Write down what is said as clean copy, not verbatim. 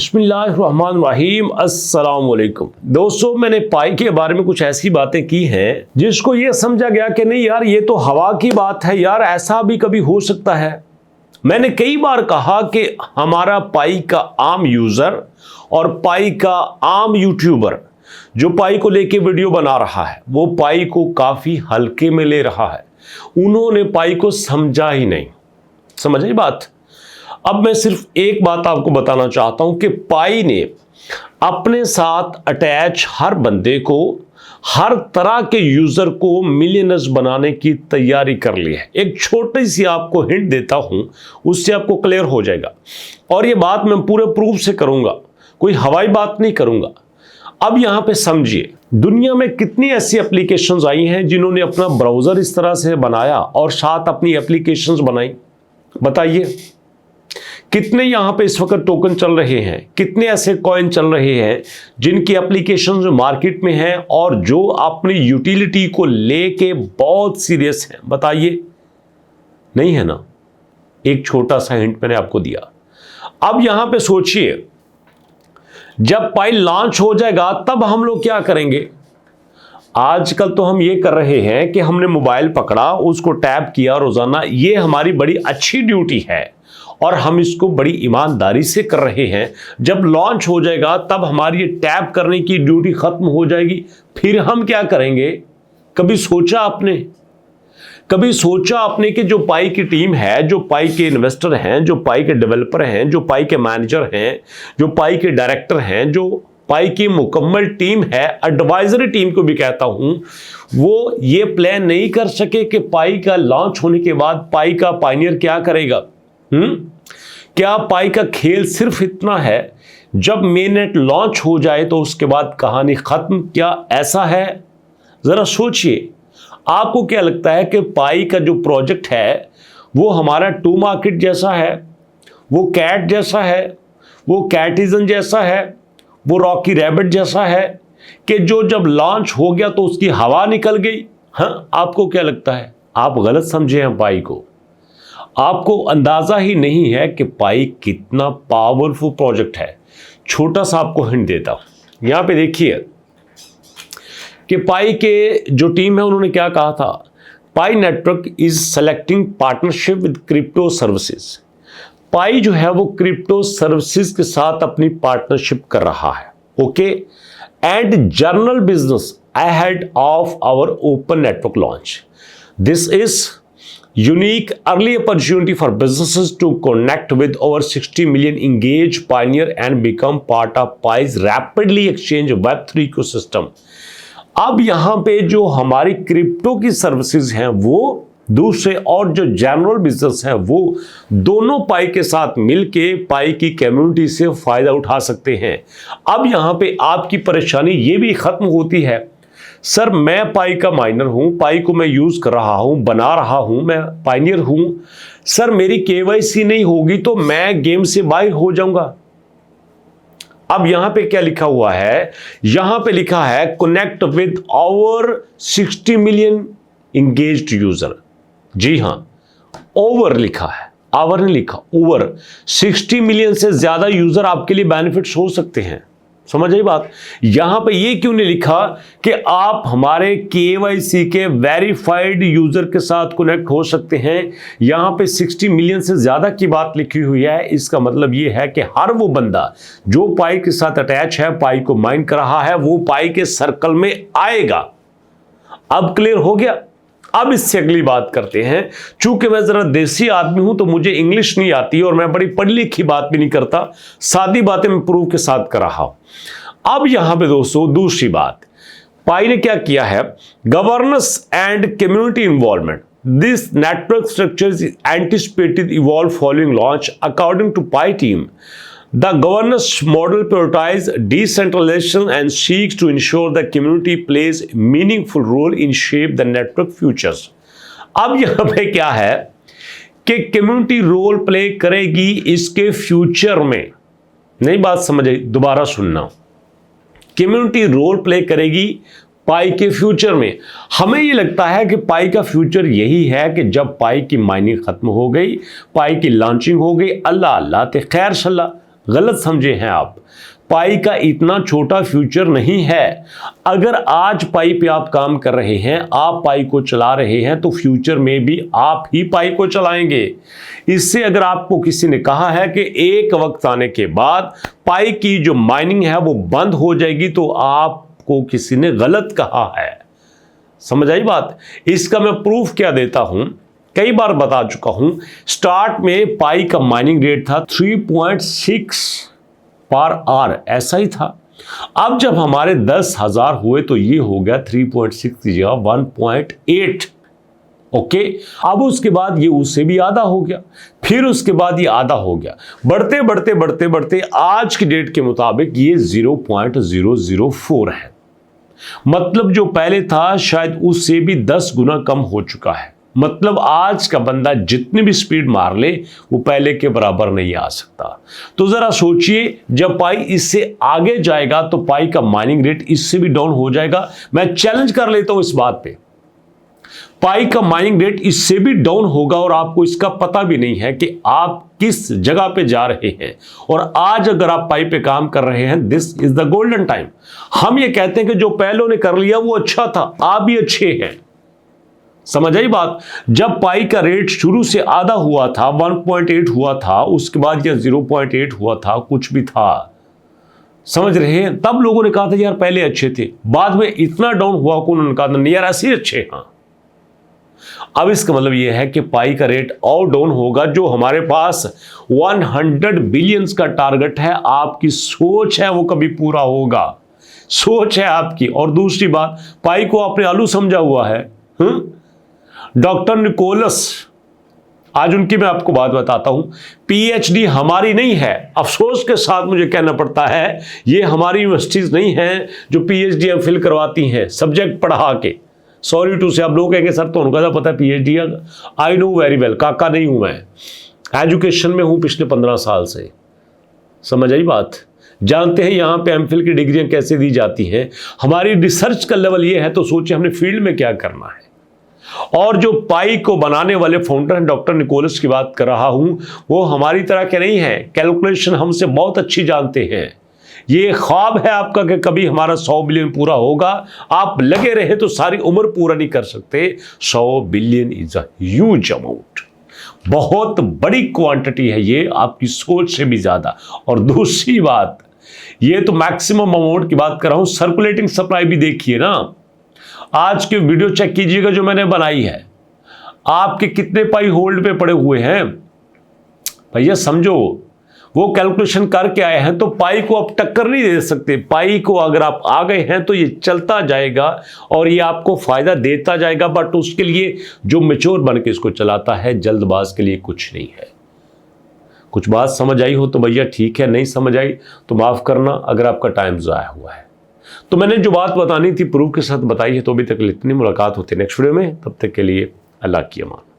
बिस्मिल्लाहिर्रहमानिर्रहीम अस्सलाम वालेकुम। दोस्तों, मैंने पाई के बारे में कुछ ऐसी बातें की हैं जिसको ये समझा गया कि नहीं यार, ये तो हवा की बात है यार, ऐसा भी कभी हो सकता है। मैंने कई बार कहा कि हमारा पाई का आम यूजर और पाई का आम यूट्यूबर जो पाई को लेके वीडियो बना रहा है वो पाई को काफी हल्के में ले रहा है। उन्होंने पाई को समझा ही नहीं। समझिए बात। अब मैं सिर्फ एक बात आपको बताना चाहता हूं कि पाई ने अपने साथ अटैच हर बंदे को, हर तरह के यूजर को मिलियनर्स बनाने की तैयारी कर ली है। एक छोटी सी आपको हिंट देता हूं, उससे आपको क्लियर हो जाएगा। और ये बात मैं पूरे प्रूफ से करूंगा, कोई हवाई बात नहीं करूंगा। अब यहां पे समझिए, दुनिया में कितनी ऐसी एप्लीकेशंस आई हैं जिन्होंने अपना ब्राउजर इस तरह से बनाया और साथ अपनी एप्लीकेशंस बनाई। बताइए कितने यहां पे इस वक्त टोकन चल रहे हैं, कितने ऐसे कॉइन चल रहे हैं जिनकी एप्लीकेशंस मार्केट में हैं और जो अपनी यूटिलिटी को लेके बहुत सीरियस हैं। बताइए, नहीं है ना। एक छोटा सा हिंट मैंने आपको दिया। अब यहां पे सोचिए, जब पाई लॉन्च हो जाएगा तब हम लोग क्या करेंगे। आजकल तो हम ये कर रहे हैं कि हमने मोबाइल पकड़ा, उसको टैप किया रोजाना। ये हमारी बड़ी अच्छी ड्यूटी है और हम इसको बड़ी ईमानदारी से कर रहे हैं। जब लॉन्च हो जाएगा तब हमारी ये टैप करने की ड्यूटी खत्म हो जाएगी। फिर हम क्या करेंगे। कभी सोचा आपने कि जो पाई की टीम है, जो पाई के इन्वेस्टर हैं, जो पाई के डेवलपर हैं, जो पाई के मैनेजर हैं, जो पाई के डायरेक्टर हैं, जो पाई की मुकम्मल टीम है, एडवाइजरी टीम को भी कहता हूं, वो ये प्लान नहीं कर सके कि पाई का लॉन्च होने के बाद पाई का पायनियर क्या करेगा। क्या पाई का खेल सिर्फ इतना है, जब मेननेट लॉन्च हो जाए तो उसके बाद कहानी खत्म? क्या ऐसा है? जरा सोचिए। आपको क्या लगता है कि पाई का जो प्रोजेक्ट है वो हमारा टू मार्केट जैसा है, वो कैट जैसा है, वो कैटिजन जैसा है, वो रॉकी रैबिट जैसा है कि जो जब लॉन्च हो गया तो उसकी हवा निकल गई? हाँ, आपको क्या लगता है? आप गलत समझे हैं पाई को। आपको अंदाजा ही नहीं है कि पाई कितना पावरफुल प्रोजेक्ट है। छोटा सा आपको हिंट देता हूं। यहां पे देखिए कि पाई के जो टीम है उन्होंने क्या कहा था। Pi network is selecting partnership with crypto services. Pi जो है वो क्रिप्टो सर्विसेज के साथ अपनी पार्टनरशिप कर रहा है। Okay, and general business ahead of our open network launch. This is unique early opportunity for businesses to connect with over 60 million engaged pioneer and become part of Pai's rapidly exchange Web3 ecosystem। अब यहां पे जो हमारी crypto की services हैं वो दूसरे, और जो जनरल बिजनेस है वो दोनों पाई के साथ मिलके पाई की कम्युनिटी से फायदा उठा सकते हैं। अब यहां पे आपकी परेशानी ये भी खत्म होती है। सर, मैं पाई का माइनर हूं, पाई को मैं यूज कर रहा हूं, बना रहा हूं, मैं पायनियर हूं। सर, मेरी केवाईसी नहीं होगी तो मैं गेम से बाहर हो जाऊंगा। अब यहां पे क्या लिखा हुआ है? यहां पे लिखा है connect with over 60 million engaged user. जी हां, ओवर लिखा है, आवर नहीं लिखा, ओवर 60 मिलियन से ज्यादा यूजर आपके लिए बेनिफिट्स हो सकते हैं। समझ आई बात। यहां पे ये क्यों नहीं लिखा कि आप हमारे केवाईसी के वेरीफाइड यूजर के साथ कनेक्ट हो सकते हैं? यहां पे 60 मिलियन से ज्यादा की बात लिखी हुई है। इसका मतलब ये है कि हर वो बंदा जो पाई के साथ अटैच है, पाई को माइन कर रहा है, वो पाई के सर्कल में आएगा। अब क्लियर हो गया। अब इससे अगली बात करते हैं। चूंकि मैं जरा देसी आदमी हूं तो मुझे इंग्लिश नहीं आती और मैं बड़ी पढ़ी लिखी बात भी नहीं करता, सादी बातें मैं प्रूफ के साथ कर रहा हूं। अब यहां पे दोस्तों दूसरी बात, पाई ने क्या किया है, governance and community involvement. This network structure is anticipated evolve following launch according to Pi team. The governance model prioritizes decentralization and seeks to ensure the community plays a meaningful role in shape the network futures। अब यहां पे क्या है कि community role play करेगी इसके future में। नई बात समझे, दोबारा सुनना। कम्युनिटी रोल प्ले करेगी पाई के फ्यूचर में। हमें ये लगता है कि पाई का फ्यूचर यही है कि जब पाई की माइनिंग खत्म हो गई, पाई की लॉन्चिंग हो गई, अल्लाह अल्लाह ते खैर सल्ला, गलत समझे हैं आप। पाई का इतना छोटा फ्यूचर नहीं है। अगर आज पाई पे आप काम कर रहे हैं, आप पाई को चला रहे हैं, तो फ्यूचर में भी आप ही पाई को चलाएंगे। इससे अगर आपको किसी ने कहा है कि एक वक्त आने के बाद पाई की जो माइनिंग है वो बंद हो जाएगी, तो आपको किसी ने गलत कहा है। समझ आई बात? इसका मैं प्रूफ क्या देता हूं, कई बार बता चुका हूं। स्टार्ट में पाई का माइनिंग रेट था 3.6 पर आवर, ऐसा ही था। अब जब हमारे 10,000 हुए तो ये हो गया 3.6 की जगह 1.8। ओके, अब उसके बाद ये उससे भी आधा हो गया, फिर उसके बाद ये आधा हो गया, बढ़ते बढ़ते बढ़ते बढ़ते आज की डेट के मुताबिक ये 0.004 है। मतलब जो पहले था शायद उससे भी 10 गुना कम हो चुका है। मतलब आज का बंदा जितनी भी स्पीड मार ले वो पहले के बराबर नहीं आ सकता। तो जरा सोचिए, जब पाई इससे आगे जाएगा तो पाई का माइनिंग रेट इससे भी डाउन हो जाएगा। मैं चैलेंज कर लेता हूं इस बात पे, पाई का माइनिंग रेट इससे भी डाउन होगा और आपको इसका पता भी नहीं है कि आप किस जगह पे जा रहे हैं। और आज अगर आप पाई पे काम कर रहे हैं, this is the golden time. हम ये कहते हैं कि जो पहलों ने कर लिया वो अच्छा था, आप भी अच्छे हैं। समझ आई बात? जब पाई का रेट शुरू से आधा हुआ था, 1.8 हुआ था, उसके बाद यह 0.8 हुआ था, कुछ भी था, समझ रहे हैं? तब लोगों ने कहा था यार पहले अच्छे थे, बाद में इतना डाउन हुआ को उन्होंने कहा नहीं यार ऐसे ही अच्छे। हाँ, अब इसका मतलब यह है कि पाई का रेट और डाउन होगा। जो हमारे पास 100 बिलियंस का टारगेट है, आपकी सोच है वो कभी पूरा होगा, सोच है आपकी। और दूसरी बात, पाई को आपने आलू समझा हुआ है। डॉक्टर निकोलस, आज उनकी मैं आपको बात बताता हूं, पीएचडी हमारी नहीं है, अफसोस के साथ मुझे कहना पड़ता है, ये हमारी यूनिवर्सिटीज नहीं है जो पीएचडी हम फिल करवाती हैं सब्जेक्ट पढ़ा के। सॉरी टू से, आप लोग कहेंगे सर तो उनका पता है PhD, I know very well, काका नहीं हूं मैं, एजुकेशन में हूं पिछले 15 साल से। समझ आई बात? जानते हैं यहां पे एमफिल की डिग्रियां कैसे दी जाती हैं। हमारी रिसर्च का लेवल ये है, तो सोचिए हमने फील्ड में क्या करना है। और जो पाई को बनाने वाले फाउंडर हैं, डॉक्टर निकोलस की बात कर रहा हूं, वो हमारी तरह के नहीं है, कैलकुलेशन हमसे बहुत अच्छी जानते हैं। ये ख्वाब है आपका कि कभी हमारा 100 बिलियन पूरा होगा, आप लगे रहे तो सारी उम्र पूरा नहीं कर सकते। 100 billion is a huge amount, बहुत बड़ी क्वांटिटी है ये, आपकी सोच से भी ज्यादा। और दूसरी बात, ये तो मैक्सिमम अमाउंट की बात कर रहा हूं, सर्कुलेटिंग सप्लाई भी देखिए ना। आज के वीडियो चेक कीजिएगा जो मैंने बनाई है, आपके कितने पाई होल्ड पे पड़े हुए हैं भैया, समझो। वो कैलकुलेशन करके आए हैं, तो पाई को आप टक्कर नहीं दे सकते। पाई को अगर आप आ गए हैं तो ये चलता जाएगा और ये आपको फायदा देता जाएगा, बट उसके लिए जो मैच्योर बन के इसको चलाता है, जल्दबाज के लिए कुछ नहीं है। कुछ बात समझ आई हो तो भैया ठीक है, नहीं समझ आई तो माफ करना अगर आपका टाइम ज़ाया हुआ है। तो मैंने जो बात बतानी थी प्रूफ के साथ बताई है। तो अभी तक इतनी, मुलाकात होती है नेक्स्ट वीडियो में, तब तक के लिए अल्लाह की अमान।